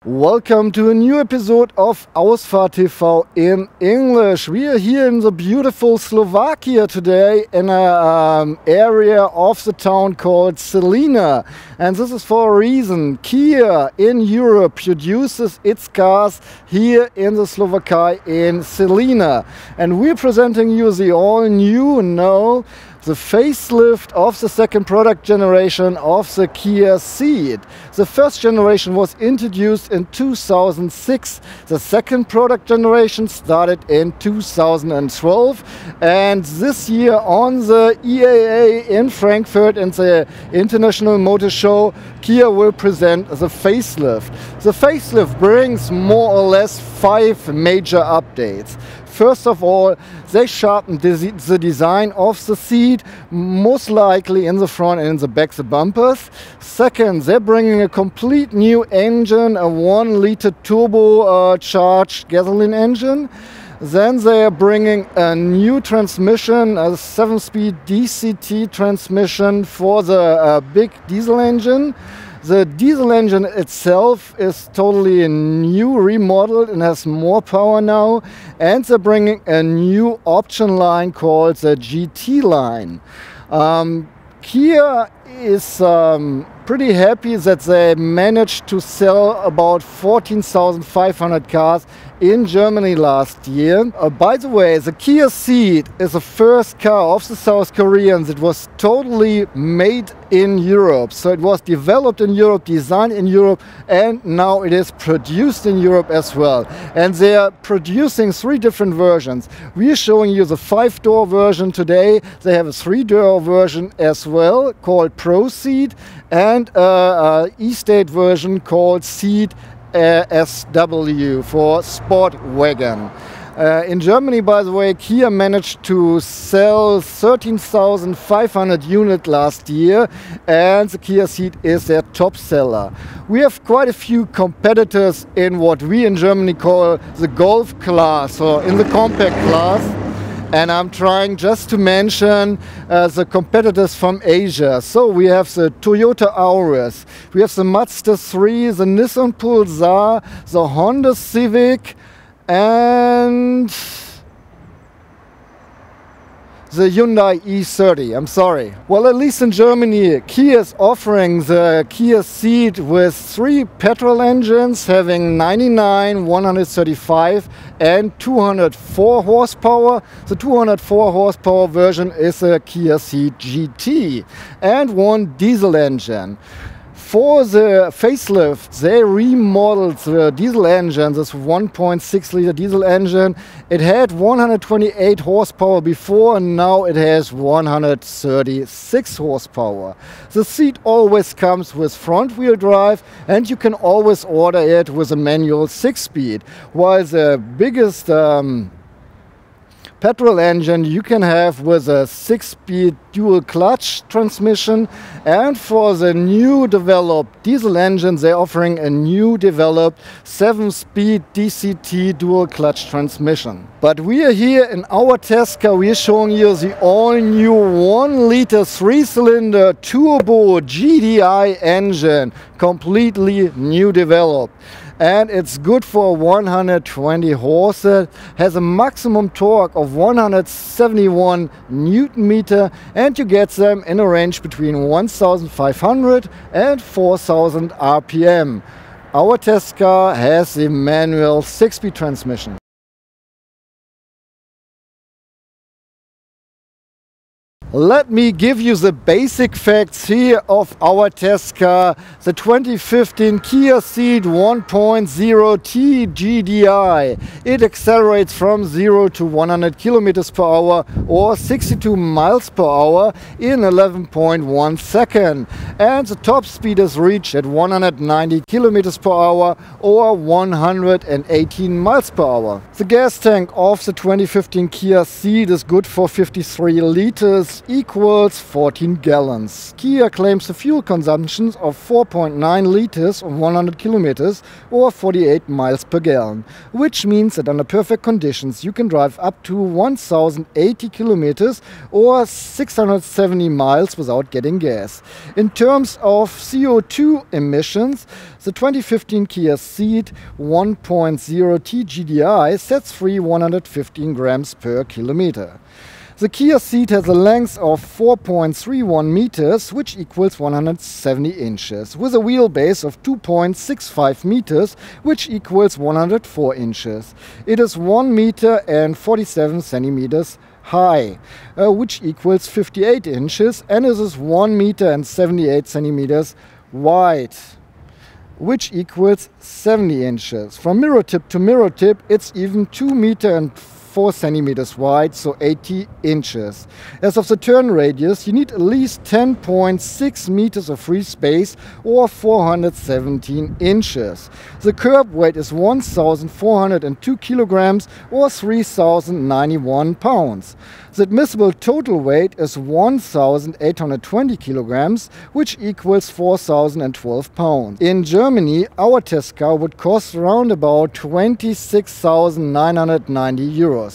Welcome to a new episode of Ausfahrt.tv in English. We are here in the beautiful Slovakia today in an area of the town called Zilina. And this is for a reason. Kia in Europe produces its cars here in the Slovakia in Zilina. And we're presenting you the all new, the facelift of the second product generation of the Kia Cee'd. The first generation was introduced in 2006. The second product generation started in 2012. And this year on the IAA in Frankfurt and the International Motor Show, Kia will present the facelift. The facelift brings more or less 5 major updates. First of all, they sharpened the design of the Cee'd, most likely in the front and in the back, the bumpers. Second, they're bringing a complete new engine, a 1-liter turbo-charged gasoline engine. Then they are bringing a new transmission, a 7-speed DCT transmission for the big diesel engine. The diesel engine itself is totally new, remodeled, and has more power now. And they're bringing a new option line called the GT-Line. Kia is pretty happy that they managed to sell about 14,500 cars in Germany last year. By the way, the Kia Cee'd is the first car of the South Koreans that was totally made in Europe. So it was developed in Europe, designed in Europe, and now it is produced in Europe as well. And they are producing 3 different versions. We are showing you the 5-door version today. They have a 3-door version as well called Pro Cee'd, and an E-State version called Cee'd SW for Sport Wagon. In Germany, by the way, Kia managed to sell 13,500 units last year, and the Kia Cee'd is their top seller. We have quite a few competitors in what we in Germany call the Golf class, or in the compact class. And I'm trying just to mention the competitors from Asia. So we have the Toyota Auris, we have the Mazda 3, the Nissan Pulsar, the Honda Civic, and the Hyundai E30, I'm sorry. Well, at least in Germany, Kia is offering the Kia Cee'd with 3 petrol engines having 99, 135 and 204 horsepower. The 204 horsepower version is a Kia Cee'd GT, and 1 diesel engine. For the facelift, they remodeled the diesel engine, this 1.6-liter diesel engine. It had 128 horsepower before, and now it has 136 horsepower. The Cee'd always comes with front-wheel drive, and you can always order it with a manual 6-speed, while the biggest petrol engine you can have with a 6-speed dual clutch transmission. And for the new developed diesel engine, they're offering a new developed 7-speed DCT dual clutch transmission. But we are here in our test car. We are showing you the all new 1-liter 3-cylinder turbo GDI engine, completely new developed. And it's good for 120 horses, has a maximum torque of 171 Newton meter, and you get them in a range between 1,500 and 4,000 RPM. Our test car has the manual 6-speed transmission. Let me give you the basic facts here of our test car, the 2015 Kia Cee'd 1.0 T-GDI. It accelerates from 0 to 100 kilometers per hour or 62 miles per hour in 11.1 seconds. And the top speed is reached at 190 kilometers per hour or 118 miles per hour. The gas tank of the 2015 Kia Cee'd is good for 53 liters. liters equals 14 gallons. Kia claims a fuel consumption of 4.9 liters on 100 kilometers or 48 miles per gallon, which means that under perfect conditions you can drive up to 1080 kilometers or 670 miles without getting gas. In terms of CO2 emissions, the 2015 Kia Cee'd 1.0 T-GDI sets free 115 grams per kilometer. The Kia Cee'd has a length of 4.31 meters, which equals 170 inches, with a wheelbase of 2.65 meters, which equals 104 inches. It is 1 meter and 47 centimeters high, which equals 58 inches, and it is 1 meter and 78 centimeters wide, which equals 70 inches. From mirror tip to mirror tip, it's even 2 meter and 4 centimeters wide, so 80 inches. As of the turn radius, you need at least 10.6 meters of free space or 417 inches. The curb weight is 1,402 kilograms or 3,091 pounds. The admissible total weight is 1,820 kilograms, which equals 4,012 pounds. In Germany, our test car would cost around about 26,990 euros.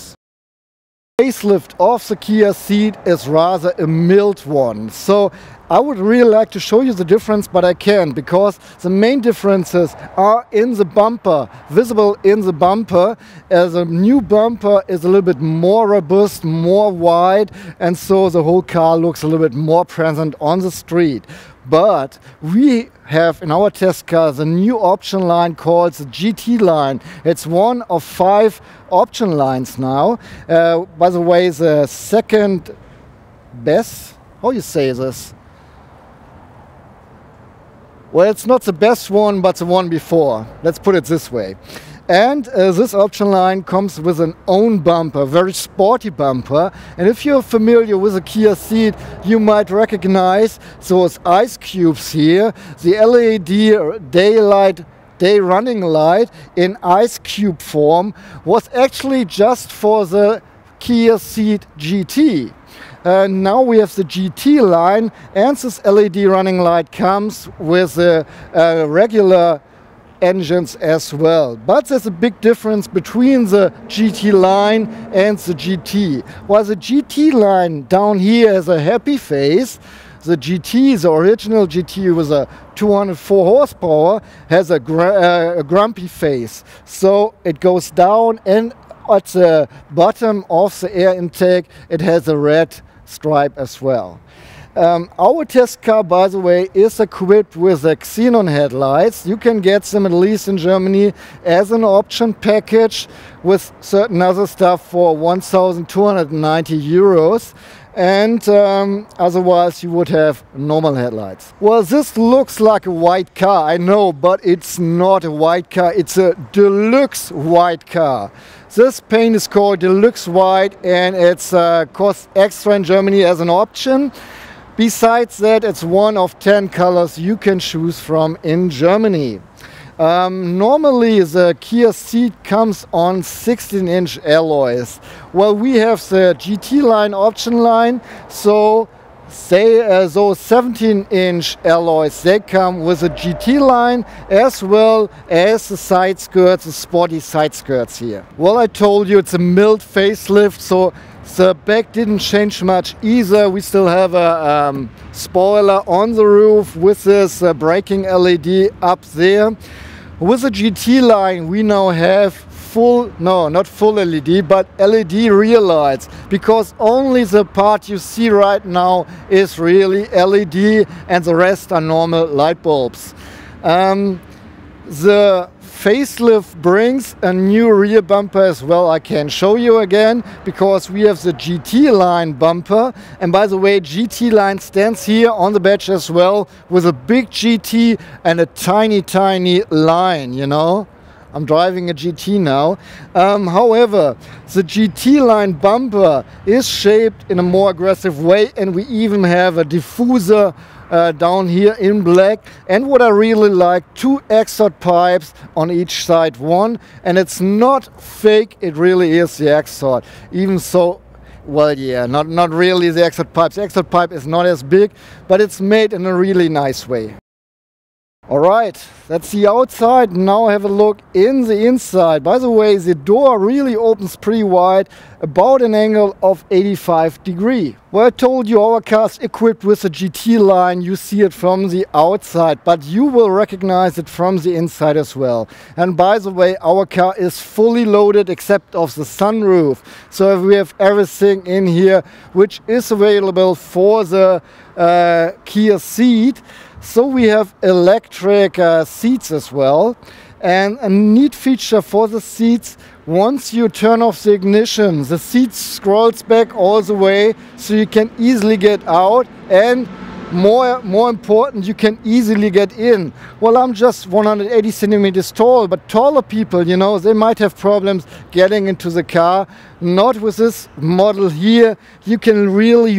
The facelift of the Kia Cee'd is rather a mild one, so I would really like to show you the difference, but I can't, because the main differences are in the bumper, visible in the bumper, as a new bumper is a little bit more robust, more wide, and so the whole car looks a little bit more present on the street. But we have in our test car the new option line called the GT line. It's one of 5 option lines now. By the way, the second best, how you say this? Well, it's not the best one, but the one before. Let's put it this way. And this option line comes with an own bumper, very sporty bumper. And if you're familiar with the Kia Cee'd, you might recognize those ice cubes here, the LED day running light in ice cube form was actually just for the Kia Cee'd GT. Now we have the GT line, and this LED running light comes with the regular engines as well. But there's a big difference between the GT line and the GT. While the GT line down here has a happy face, the GT, the original GT with a 204 horsepower, has a grumpy face. So it goes down, and at the bottom of the air intake it has a red stripe as well. Our test car, by the way, is equipped with the xenon headlights. You can get them, at least in Germany, as an option package with certain other stuff for 1,290 euros. And otherwise you would have normal headlights. Well, this looks like a white car, I know, but it's not a white car, it's a deluxe white car. This paint is called Deluxe White, and it's costs extra in Germany as an option. Besides that, it's one of 10 colors you can choose from in Germany. Normally the Kia Cee'd comes on 16-inch alloys. Well, we have the GT line option line, so those 17-inch alloys, they come with a GT line as well as the side skirts, the sporty side skirts here. Well, I told you it's a mild facelift, so the back didn't change much either. We still have a spoiler on the roof with this braking LED up there. With the GT line we now have not full LED, but LED rear lights, because only the part you see right now is really LED and the rest are normal light bulbs. The facelift brings a new rear bumper as well. I can show you again, because we have the GT line bumper, and by the way, GT line stands here on the badge as well with a big GT and a tiny line, you know. I'm driving a GT now. However, the GT line bumper is shaped in a more aggressive way, and we even have a diffuser down here in black. And what I really like, 2 exhaust pipes on each side, one, and it's not fake, it really is the exhaust. Even so, Well, yeah, not really the exit pipe. The exit pipe is not as big, but it's made in a really nice way. Alright, that's the outside. Now have a look in the inside. By the way, the door really opens pretty wide, about an angle of 85 degrees. Well, I told you our car is equipped with a GT line. You see it from the outside, but you will recognize it from the inside as well. And by the way, our car is fully loaded except of the sunroof. So we have everything in here which is available for the KIA Cee'd. So we have electric seats as well, and a neat feature for the seats, once you turn off the ignition, the seat scrolls back all the way so you can easily get out, and more important, you can easily get in. Well, I'm just 180 centimeters tall, but taller people, you know, they might have problems getting into the car. Not with this model here. You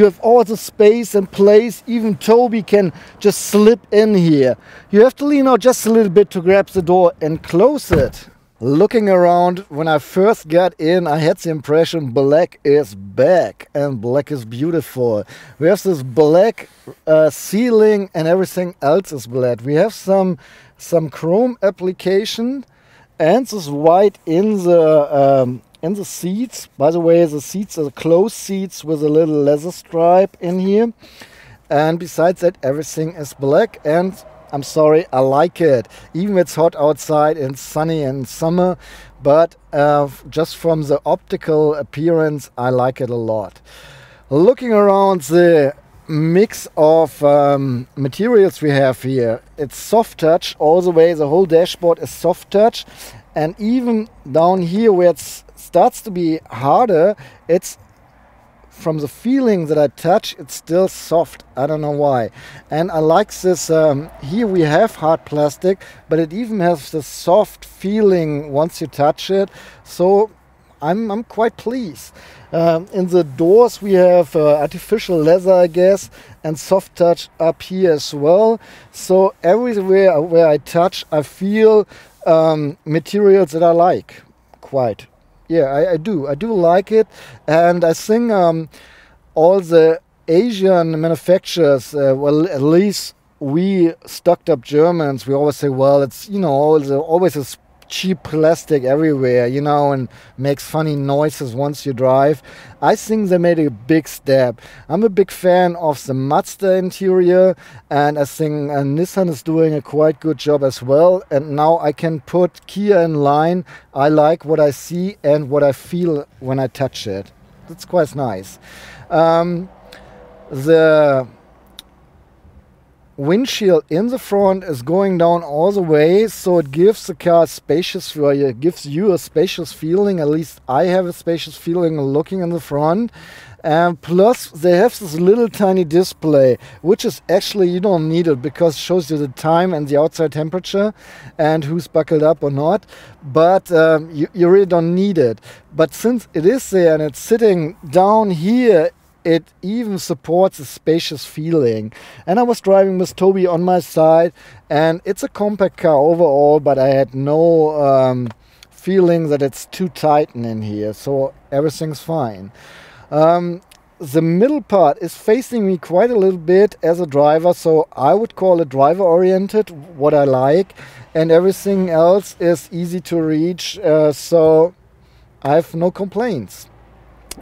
have all the space and place. Even Toby can just slip in here. You have to lean out just a little bit to grab the door and close it. Looking around, when I first got in, I had the impression black is back, and black is beautiful. We have this black ceiling and everything else is black. We have some chrome application and this white in the seats. By the way, the seats are closed seats with a little leather stripe in here. And besides that, everything is black, and I'm sorry, I like it. Even it's hot outside and sunny in summer, but just from the optical appearance, I like it a lot. Looking around the mix of materials we have here, it's soft touch all the way. The whole dashboard is soft touch, and even down here where it starts to be harder, it's from the feeling that I touch, it's still soft. I don't know why. And I like this, here we have hard plastic, but it even has the soft feeling once you touch it. So I'm quite pleased. In the doors we have artificial leather, I guess, and soft touch up here as well. So everywhere where I touch, I feel materials that I like quite. Yeah, I do like it, and I think all the Asian manufacturers, well, at least we stocked up Germans, we always say, well, it's, you know, always a cheap plastic everywhere, you know, and makes funny noises once you drive. I think they made a big step. I'm a big fan of the Mazda interior, and I think Nissan is doing a quite good job as well. And now I can put Kia in line. I like what I see and what I feel when I touch it. That's quite nice. The windshield in the front is going down all the way, so it gives the car spacious, it gives you a spacious feeling. At least I have a spacious feeling looking in the front. And plus they have this little tiny display, which is actually, you don't need it because it shows you the time and the outside temperature and who's buckled up or not, but you really don't need it. But since it is there and it's sitting down here, it even supports a spacious feeling. And I was driving with Toby on my side, and it's a compact car overall, but I had no feeling that it's too tight in here, so everything's fine. The middle part is facing me quite a little bit as a driver, so I would call it driver oriented, what I like, and everything else is easy to reach, so I have no complaints.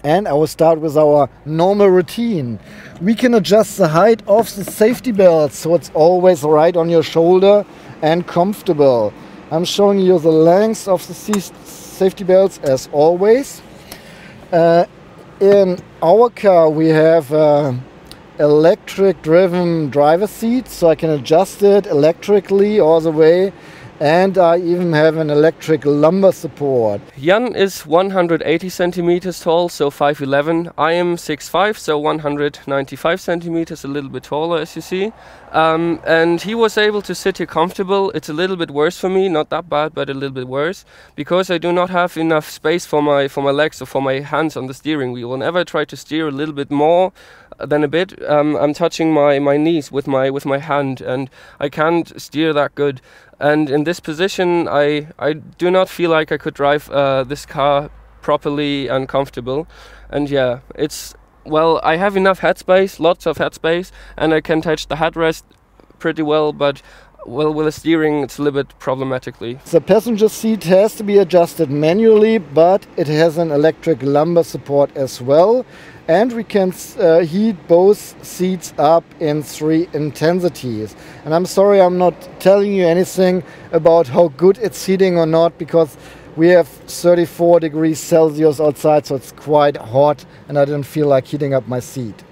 And I will start with our normal routine. We can adjust the height of the safety belt so it's always right on your shoulder and comfortable. I'm showing you the length of the safety belts as always. In our car we have electric driven driver seat, so I can adjust it electrically all the way. And I even have an electric lumbar support. Jan is 180 centimeters tall, so 5'11". I am 6'5", so 195 centimeters, a little bit taller as you see. And he was able to sit here comfortable. It's a little bit worse for me, not that bad, but a little bit worse, because I do not have enough space for my legs or for my hands on the steering wheel. Whenever I try to steer a little bit more than a bit, I'm touching my knees with my hand, and I can't steer that good. And in this position, I do not feel like I could drive this car properly and comfortable. And yeah, it's, well, I have enough headspace, lots of headspace, and I can touch the headrest pretty well, but well, with the steering it's a little bit problematically. The passenger seat has to be adjusted manually, but it has an electric lumbar support as well, and we can heat both seats up in 3 intensities. And I'm sorry I'm not telling you anything about how good it's heating or not, because we have 34 degrees Celsius outside, so it's quite hot and I didn't feel like heating up my seat.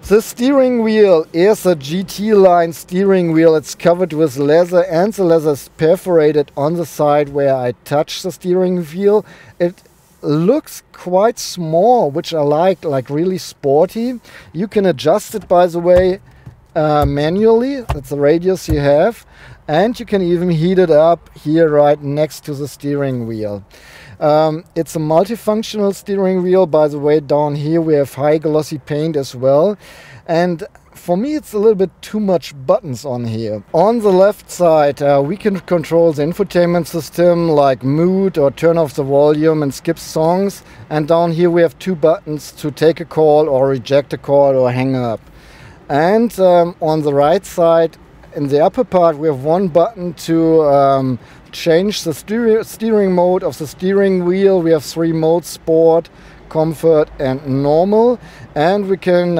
The steering wheel is a GT-Line steering wheel. It's covered with leather, and the leather is perforated on the side where I touch the steering wheel. It looks quite small, which I like really sporty. You can adjust it, by the way, manually. That's the radius you have. And you can even heat it up here right next to the steering wheel. It's a multifunctional steering wheel. By the way, down here we have high glossy paint as well. And for me it's a little bit too much buttons on here. On the left side we can control the infotainment system, like mute or turn off the volume and skip songs. And down here we have 2 buttons to take a call or reject a call or hang up. And on the right side, in the upper part, we have 1 button to change the steering mode of the steering wheel. We have 3 modes: Sport, Comfort and Normal. And we can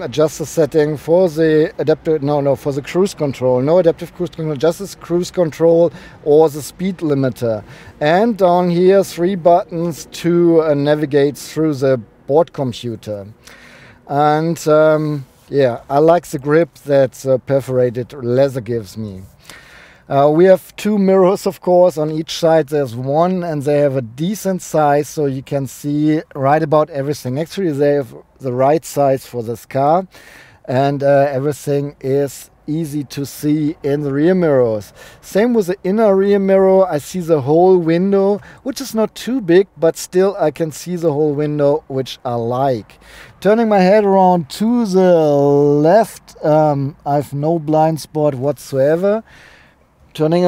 adjust the setting for the for the cruise control. No adaptive cruise control, just this cruise control or the speed limiter. And down here 3 buttons to navigate through the board computer. And yeah, I like the grip that perforated leather gives me. We have 2 mirrors, of course. On each side there's 1, and they have a decent size, so you can see right about everything. Actually, they have the right size for this car, and everything is easy to see in the rear mirrors. Same with the inner rear mirror. I see the whole window, which is not too big, but still I can see the whole window, which I like. Turning my head around to the left, I have no blind spot whatsoever. Turning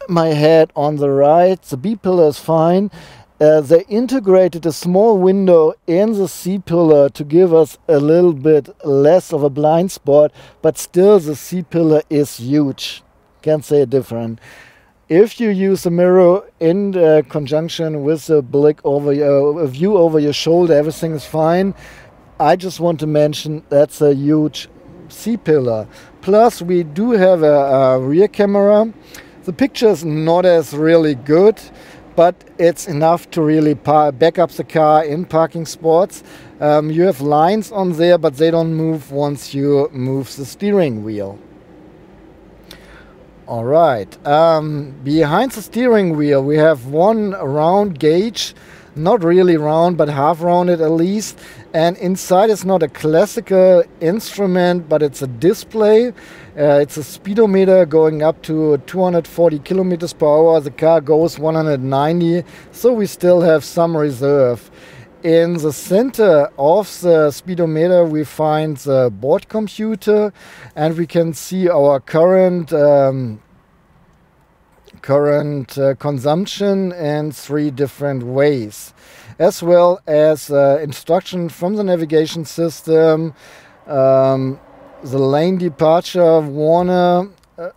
my head on the right, the B-pillar is fine. They integrated a small window in the C-pillar to give us a little bit less of a blind spot, but still the C-pillar is huge. Can't say it different. If you use a mirror in conjunction with a view over your shoulder, everything is fine. I just want to mention that's a huge C-pillar. Plus we do have a rear camera. The picture is not as really good, but it's enough to really back up the car in parking spots. You have lines on there, but they don't move once you move the steering wheel. Alright, behind the steering wheel we have 1 round gauge. Not really round, but half rounded at least. And inside it's not a classical instrument, but it's a display. It's a speedometer going up to 240 kilometers per hour. The car goes 190, so we still have some reserve. In the center of the speedometer we find the board computer, and we can see our current consumption in 3 different ways, as well as instruction from the navigation system, the lane departure warner,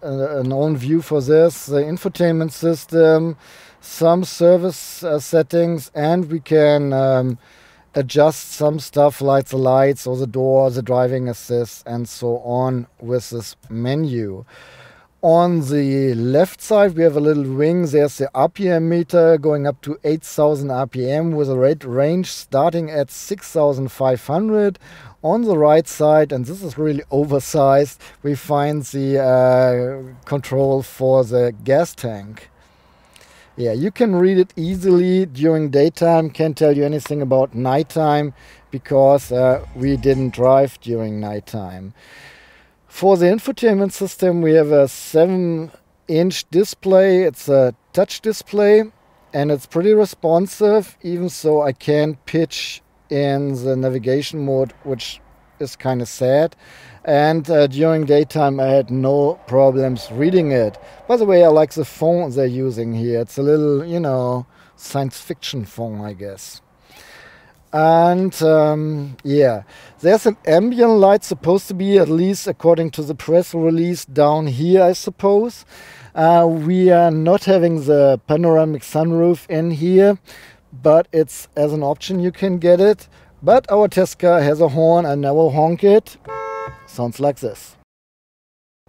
an own view for this, the infotainment system, some service settings, and we can adjust some stuff like the lights or the door, the driving assist and so on with this menu. On the left side we have a little ring. There's the RPM meter going up to 8,000 RPM with a range starting at 6,500. On the right side, and this is really oversized, we find the control for the gas tank. Yeah, you can read it easily during daytime. Can't tell you anything about nighttime because we didn't drive during nighttime. For the infotainment system we have a 7-inch display. It's a touch display and it's pretty responsive, even so I can pitch in the navigation mode, which is kind of sad. And during daytime I had no problems reading it. By the way, I like the font they're using here. It's a little, you know, science fiction phone, I guess. And yeah, there's an ambient light supposed to be, at least according to the press release, down here, I suppose. We are not having the panoramic sunroof in here, but it's as an option you can get it. But our test car has a horn. I never honk it. Sounds like this.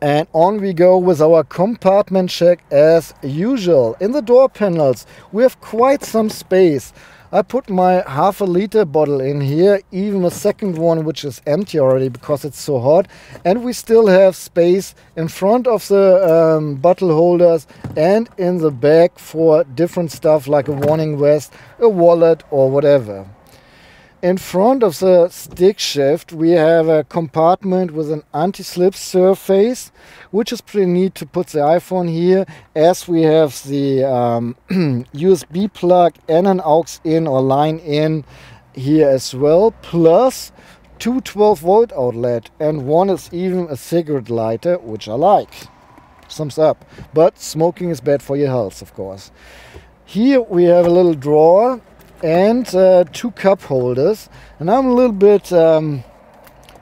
And on we go with our compartment check as usual. In the door panels we have quite some space. I put my ½ liter bottle in here, even a second one which is empty already because it's so hot. And we still have space in front of the bottle holders and in the back for different stuff like a warning vest, a wallet or whatever. In front of the stick shift we have a compartment with an anti-slip surface, which is pretty neat to put the iPhone here, as we have the USB plug and an aux in or line in here as well, plus two 12-volt outlet, and one is even a cigarette lighter, which I like. Thumbs up. But smoking is bad for your health, of course. Here we have a little drawer and two cup holders, and I'm a little bit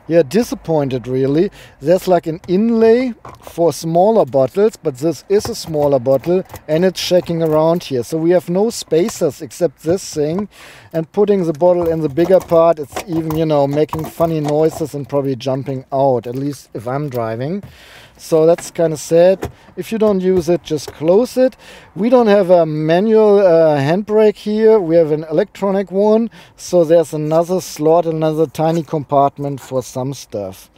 yeah, disappointed really. There's like an inlay for smaller bottles, but this is a smaller bottle and it's shaking around here, so we have no spacers except this thing, and putting the bottle in the bigger part, it's even, you know, making funny noises and probably jumping out, at least if I'm driving. So that's kind of sad. If you don't use it, just close it. We don't have a manual handbrake here. We have an electronic one. So there's another slot, another tiny compartment for some stuff.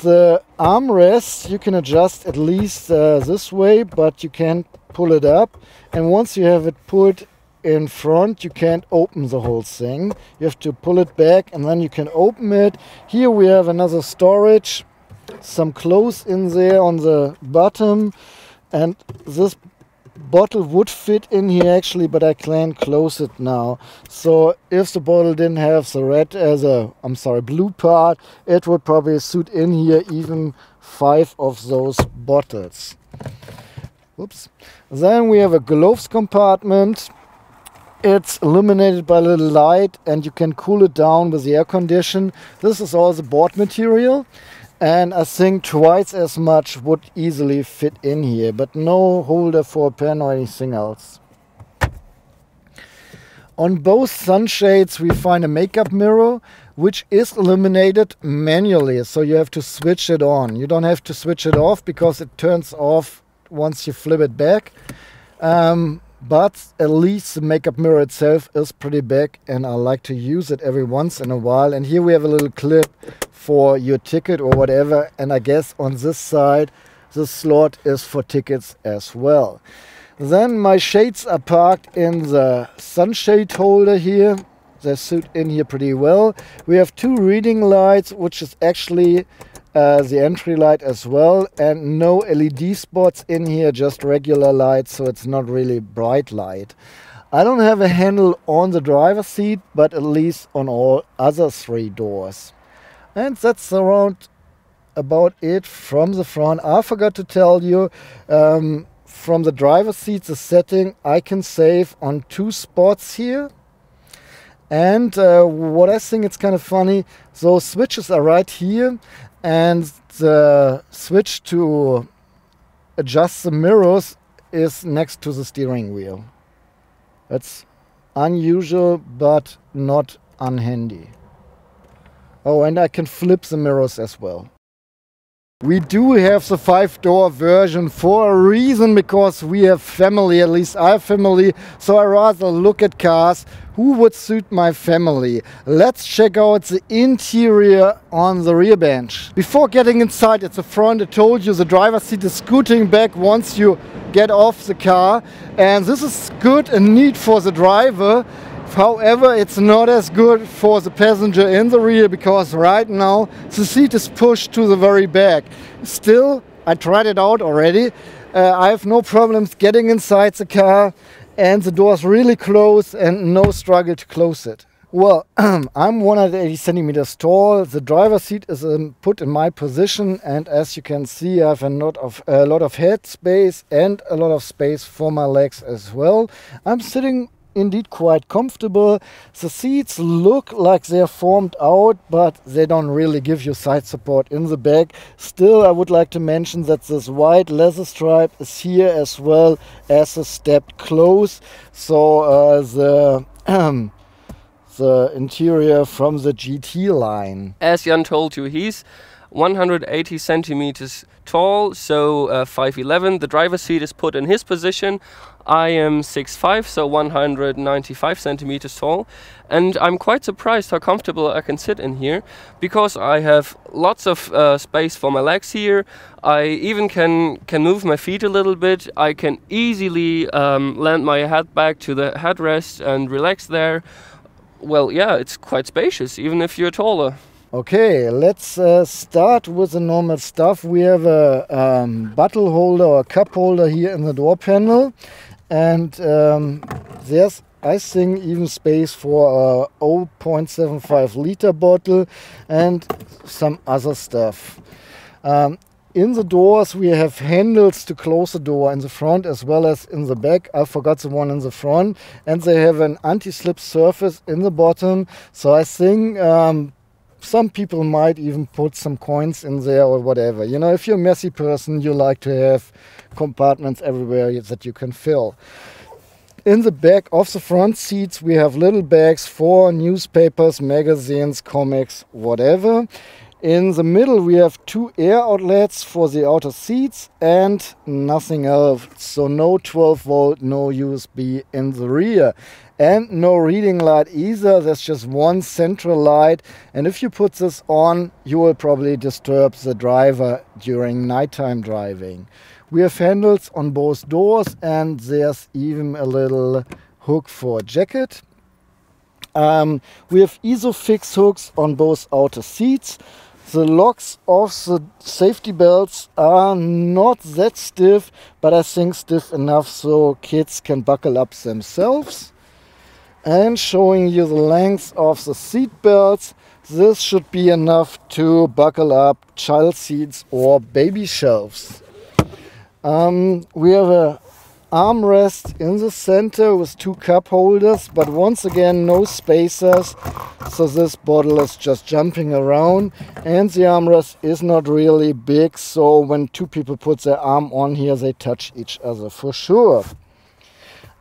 The armrest you can adjust at least this way, but you can't pull it up. And once you have it put in front, you can't open the whole thing. You have to pull it back and then you can open it. Here we have another storage. Some clothes in there on the bottom, and this bottle would fit in here actually, but I can't close it now. So if the bottle didn't have the red as blue part, it would probably suit in here even 5 of those bottles. Oops. Then we have a gloves compartment. It's illuminated by a little light and you can cool it down with the air condition. This is all the board material. And I think twice as much would easily fit in here, but no holder for a pen or anything else. On both sunshades we find a makeup mirror, which is illuminated manually, so you have to switch it on. You don't have to switch it off because it turns off once you flip it back. But at least the makeup mirror itself is pretty big and I like to use it every once in a while. And here we have a little clip for your ticket or whatever, and I guess on this side the slot is for tickets as well. Then my shades are parked in the sunshade holder here. They suit in here pretty well. We have two reading lights, which is actually the entry light as well, and no LED spots in here, just regular lights, so it's not really bright light. I don't have a handle on the driver's seat, but at least on all other 3 doors. And that's around about it from the front. I forgot to tell you, from the driver's seat, the setting I can save on 2 spots here. And what I think it's kind of funny, those switches are right here, and the switch to adjust the mirrors is next to the steering wheel. That's unusual, but not unhandy. Oh, and I can flip the mirrors as well. We do have the 5-door version for a reason, because we have family, at least I have family, so I rather look at cars who would suit my family. Let's check out the interior on the rear bench. Before getting inside at the front, I told you the driver's seat is scooting back once you get off the car, and this is good and neat for the driver. However, it's not as good for the passenger in the rear, because right now the seat is pushed to the very back. Still, I tried it out already. I have no problems getting inside the car, and the door's really close and no struggle to close it. Well, I'm 180 centimeters tall. The driver's seat is put in my position, and as you can see, I have a lot of head space and a lot of space for my legs as well. I'm sitting indeed quite comfortable. The seats look like they're formed out, but they don't really give you side support in the back. Still, I would like to mention that this white leather stripe is here as well as a stepped close. So the interior from the GT line. As Jan told you, he's 180 centimeters tall, so 5'11". The driver's seat is put in his position. I am 6'5", so 195 centimeters tall, and I'm quite surprised how comfortable I can sit in here, because I have lots of space for my legs here. I even can move my feet a little bit. I can easily land my head back to the headrest and relax there. Well, yeah, it's quite spacious, even if you're taller. Okay, let's start with the normal stuff. We have a bottle holder or cup holder here in the door panel, and there's, I think, even space for a 0.75 liter bottle and some other stuff. In the doors we have handles to close the door in the front as well as in the back. I forgot the one in the front, and they have an anti-slip surface in the bottom, so I think some people might even put some coins in there or whatever. You know, if you're a messy person, you like to have compartments everywhere that you can fill. In the back of the front seats we have little bags for newspapers, magazines, comics, whatever. In the middle we have two air outlets for the outer seats and nothing else. So no 12 volt, no USB in the rear. And no reading light either. There's just one central light. And if you put this on, you will probably disturb the driver during nighttime driving. We have handles on both doors, and there's even a little hook for a jacket. We have ISOFIX hooks on both outer seats. The locks of the safety belts are not that stiff, but I think stiff enough so kids can buckle up themselves. And showing you the length of the seat belts, this should be enough to buckle up child seats or baby shelves. We have a armrest in the center with two cup holders, but once again no spacers, so this bottle is just jumping around, and the armrest is not really big, so when two people put their arm on here they touch each other for sure.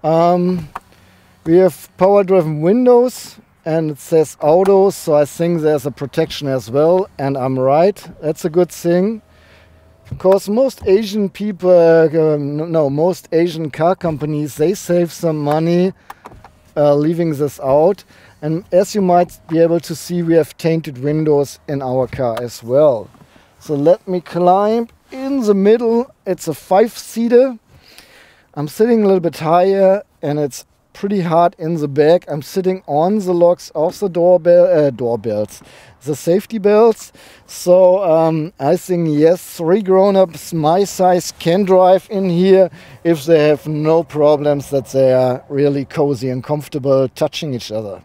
We have power driven windows, and it says auto, so I think there's a protection as well, and I'm right, that's a good thing. Because most Asian people, most Asian car companies, they save some money leaving this out. And as you might be able to see, we have tinted windows in our car as well. So let me climb in the middle. It's a 5-seater. I'm sitting a little bit higher, and it's pretty hard in the back. I'm sitting on the locks of the doorbells, the safety belts. So I think yes, 3 grown-ups my size can drive in here if they have no problems that they are really cozy and comfortable touching each other.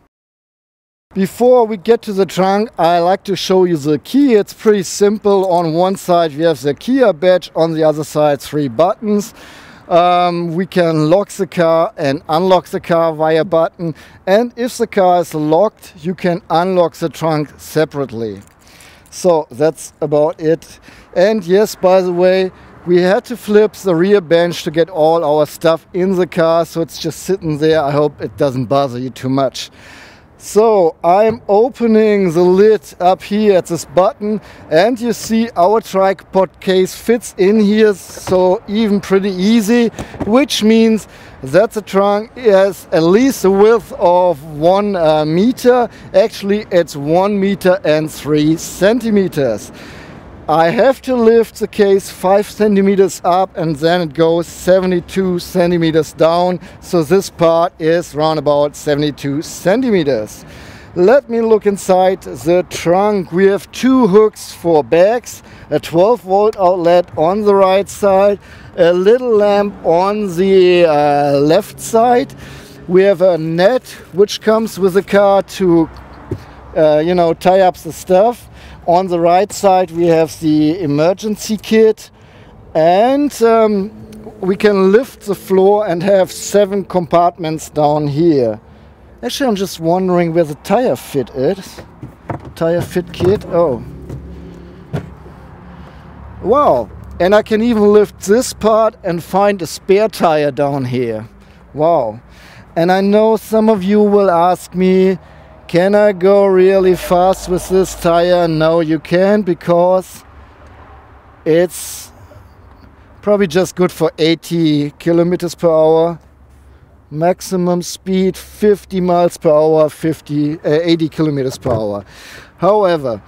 Before we get to the trunk, I like to show you the key. It's pretty simple. On one side we have the Kia badge, on the other side 3 buttons. We can lock the car and unlock the car via button, and if the car is locked you can unlock the trunk separately. So that's about it. And yes, by the way, we had to flip the rear bench to get all our stuff in the car, so it's just sitting there. I hope it doesn't bother you too much. So I'm opening the lid up here at this button, and you see our tripod case fits in here, so even pretty easy, which means that the trunk has at least a width of 1 meter. Actually it's 1 meter and 3 centimeters. I have to lift the case 5 centimeters up, and then it goes 72 centimeters down. So this part is around about 72 centimeters. Let me look inside the trunk. We have 2 hooks for bags, a 12 volt outlet on the right side, a little lamp on the left side. We have a net which comes with the car to tie up the stuff. On the right side we have the emergency kit, and we can lift the floor and have 7 compartments down here. Actually, I'm just wondering where the tire fit is. Tire fit kit. Oh. Wow. And I can even lift this part and find a spare tire down here. Wow. And I know some of you will ask me, can I go really fast with this tire? No, you can't, because it's probably just good for 80 kilometers per hour. Maximum speed 50 miles per hour, 80 kilometers per hour. However,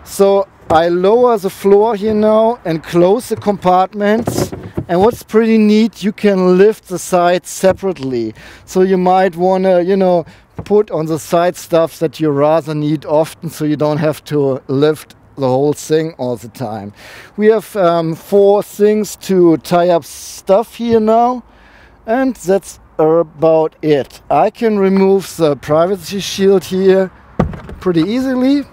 so I lower the floor here now and close the compartments, and what's pretty neat, you can lift the sides separately. So you might want to, you know, put on the side stuff that you rather need often, so you don't have to lift the whole thing all the time. We have 4 things to tie up stuff here now, and that's about it. I can remove the privacy shield here pretty easily.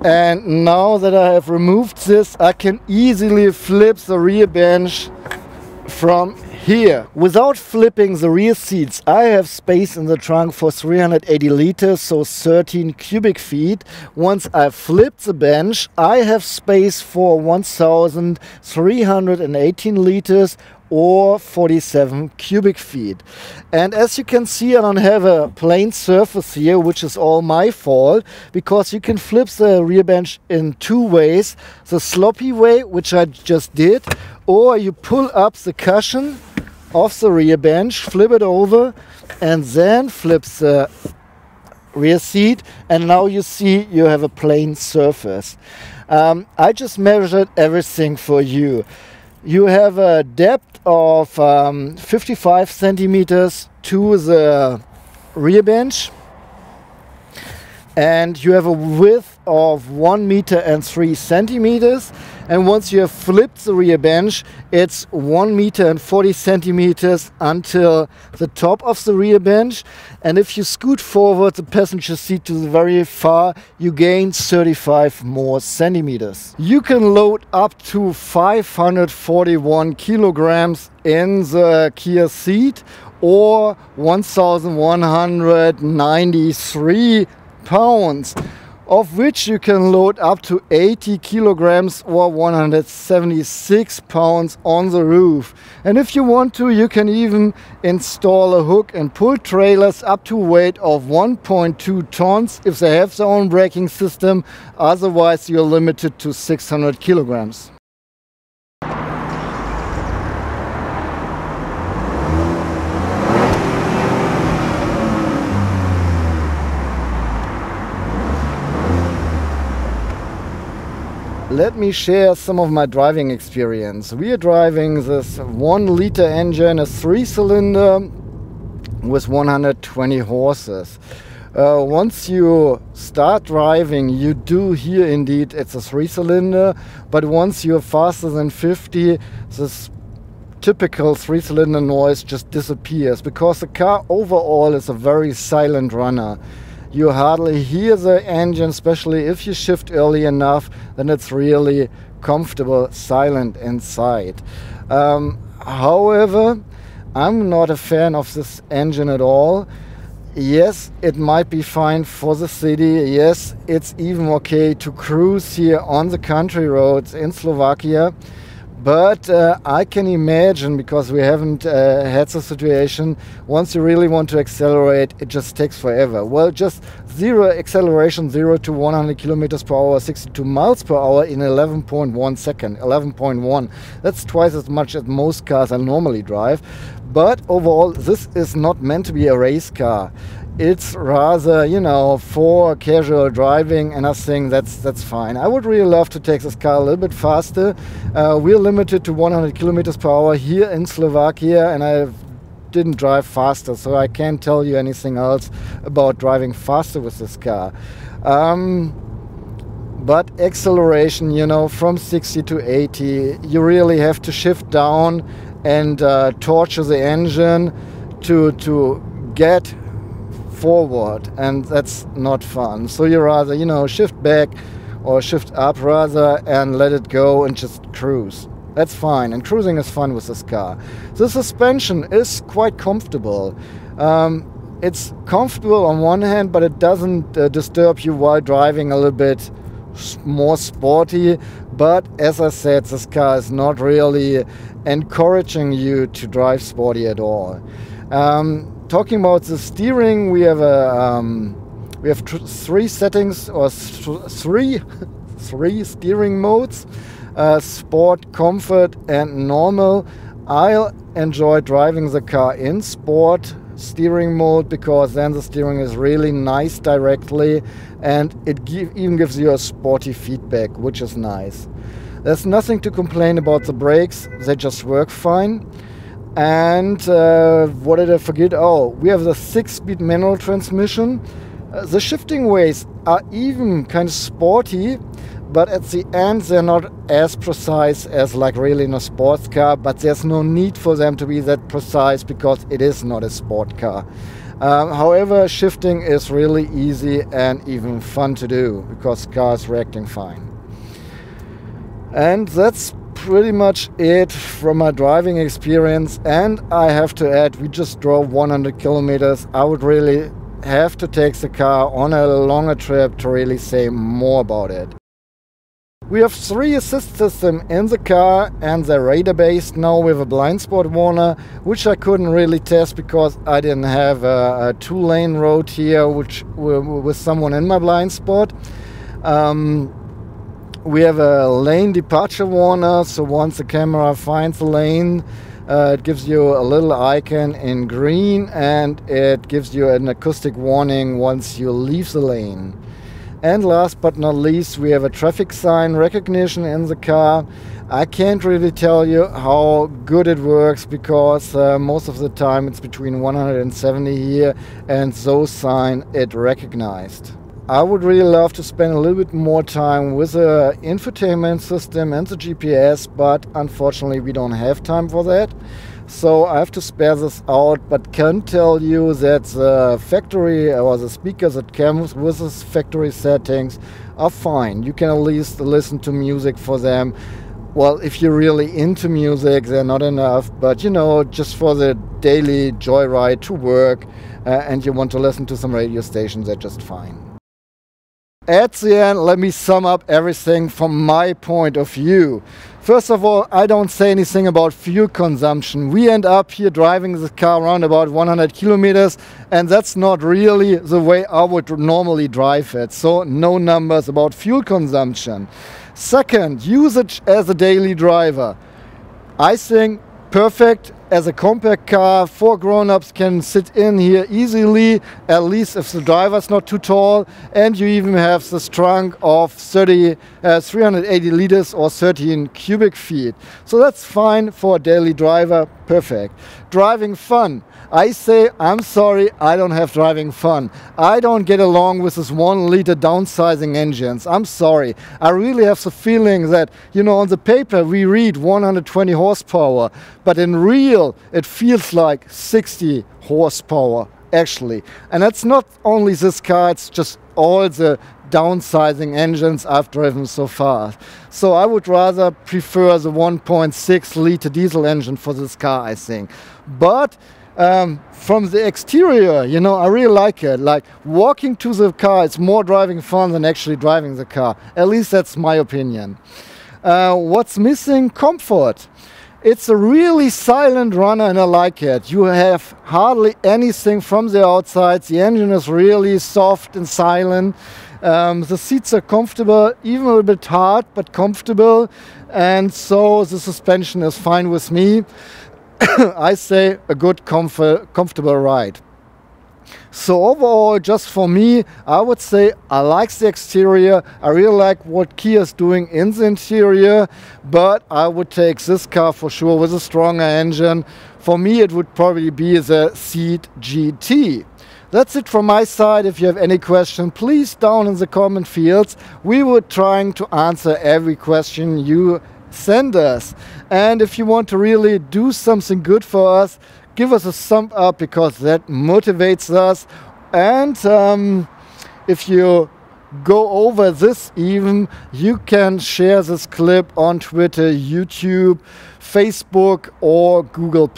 And now that I have removed this, I can easily flip the rear bench from here. Without flipping the rear seats, I have space in the trunk for 380 liters, so 13 cubic feet. Once I flip the bench, I have space for 1,318 liters, or 47 cubic feet. And as you can see, I don't have a plain surface here, which is all my fault, because you can flip the rear bench in 2 ways. The sloppy way, which I just did, or you pull up the cushion of the rear bench, flip it over, and then flip the rear seat, and now you see you have a plain surface. I just measured everything for you. You have a depth of 55 centimeters to the rear bench, and you have a width of 1 meter and 3 centimeters. And once you have flipped the rear bench, it's 1 meter and 40 centimeters until the top of the rear bench. And if you scoot forward the passenger seat to the very far, you gain 35 more centimeters. You can load up to 541 kilograms in the Kia Cee'd, or 1,193 pounds, of which you can load up to 80 kilograms or 176 pounds on the roof. And if you want to, you can even install a hook and pull trailers up to a weight of 1.2 tons if they have their own braking system. Otherwise, you're limited to 600 kilograms. Let me share some of my driving experience. We are driving this 1-liter engine, a 3-cylinder with 120 horses. Once you start driving, you do hear indeed it's a 3-cylinder, but once you're faster than 50, this typical 3-cylinder noise just disappears, because the car overall is a very silent runner. You hardly hear the engine, especially if you shift early enough, then it's really comfortable, silent inside. However, I'm not a fan of this engine at all. Yes, it might be fine for the city. Yes, it's even okay to cruise here on the country roads in Slovakia. But I can imagine, because we haven't had the situation, once you really want to accelerate, it just takes forever. Well, just zero acceleration, 0 to 100 kilometers per hour, 62 miles per hour in 11.1 seconds, 11.1. That's twice as much as most cars I normally drive. But overall, this is not meant to be a race car. It's rather, you know, for casual driving, and I think that's fine. I would really love to take this car a little bit faster. We're limited to 100 kilometers per hour here in Slovakia, and I didn't drive faster, so I can't tell you anything else about driving faster with this car. But acceleration, you know, from 60 to 80, you really have to shift down and torture the engine to get forward, and that's not fun. So you rather, you know, shift back or shift up rather and let it go and just cruise. That's fine, and cruising is fun with this car. The suspension is quite comfortable. It's comfortable on one hand, but it doesn't disturb you while driving a little bit more sporty. But as I said, this car is not really encouraging you to drive sporty at all. Talking about the steering, we have three settings, or three steering modes: sport, comfort, and normal. I'll enjoy driving the car in sport steering mode, because then the steering is really nice directly, and it even gives you a sporty feedback, which is nice. There's nothing to complain about the brakes, they just work fine. And what did I forget? Oh, we have the 6-speed manual transmission. The shifting ways are even kind of sporty, but at the end they're not as precise as like really in a sports car, but there's no need for them to be that precise because it is not a sport car. However, shifting is really easy and even fun to do because the car is reacting fine. And that's pretty much it from my driving experience. And I have to add, we just drove 100 kilometers. I would really have to take the car on a longer trip to really say more about it. We have 3 assist systems in the car, and they're radar based. Now we have a blind spot warner, which I couldn't really test because I didn't have a 2-lane road here with someone in my blind spot. We have a lane departure warner, so once the camera finds the lane, it gives you a little icon in green, and it gives you an acoustic warning once you leave the lane. And last but not least, we have a traffic sign recognition in the car. I can't really tell you how good it works because most of the time it's between 170 here, and those signs it recognized. I would really love to spend a little bit more time with the infotainment system and the GPS, but unfortunately we don't have time for that. So I have to spare this out, but can tell you that the factory or the speakers that come with this factory settings are fine. You can at least listen to music for them. Well, if you're really into music, they're not enough, but you know, just for the daily joyride to work and you want to listen to some radio stations, they're just fine. At the end, let me sum up everything from my point of view. First of all, I don't say anything about fuel consumption. We end up here driving the car around about 100 kilometers, and that's not really the way I would normally drive it. So no numbers about fuel consumption. Second, usage as a daily driver. I think perfect as a compact car. 4 grown-ups can sit in here easily, at least if the driver's not too tall, and you even have this trunk of 380 liters or 13 cubic feet. So that's fine for a daily driver, perfect. Driving fun. I say, I'm sorry, I don't have driving fun. I don't get along with this 1-liter downsizing engines. I'm sorry. I really have the feeling that, you know, on the paper we read 120 horsepower, but in real it feels like 60 horsepower actually. And that's not only this car, it's just all the downsizing engines I've driven so far. So I would rather prefer the 1.6 liter diesel engine for this car, I think. But from the exterior, you know, I really like it. Like walking to the car, it's more driving fun than actually driving the car. At least that's my opinion. What's missing? Comfort. It's a really silent runner and I like it. You have hardly anything from the outside. The engine is really soft and silent. The seats are comfortable, even a little bit hard, but comfortable. And so the suspension is fine with me. I say a good comfortable ride. So overall, just for me, I would say I like the exterior. I really like what Kia is doing in the interior, but I would take this car for sure with a stronger engine. For me, it would probably be the Cee'd GT. That's it from my side. If you have any question, please down in the comment fields. We were trying to answer every question you send us. And if you want to really do something good for us, give us a thumb up because that motivates us. And if you go over this even, you can share this clip on Twitter, YouTube, Facebook or Google+,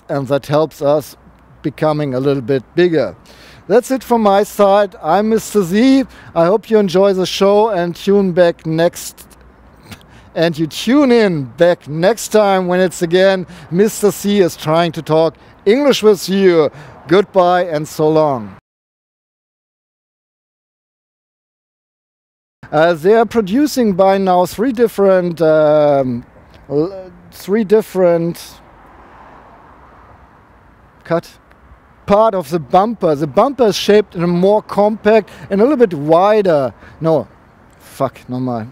and that helps us becoming a little bit bigger. That's it from my side. I'm Mr. Z. I hope you enjoy the show and tune in back next time when it's again Mr. C is trying to talk English with you. Goodbye and so long. They are producing by now three different part of the bumper. The bumper is shaped in a more compact and a little bit wider. No, fuck, nochmal.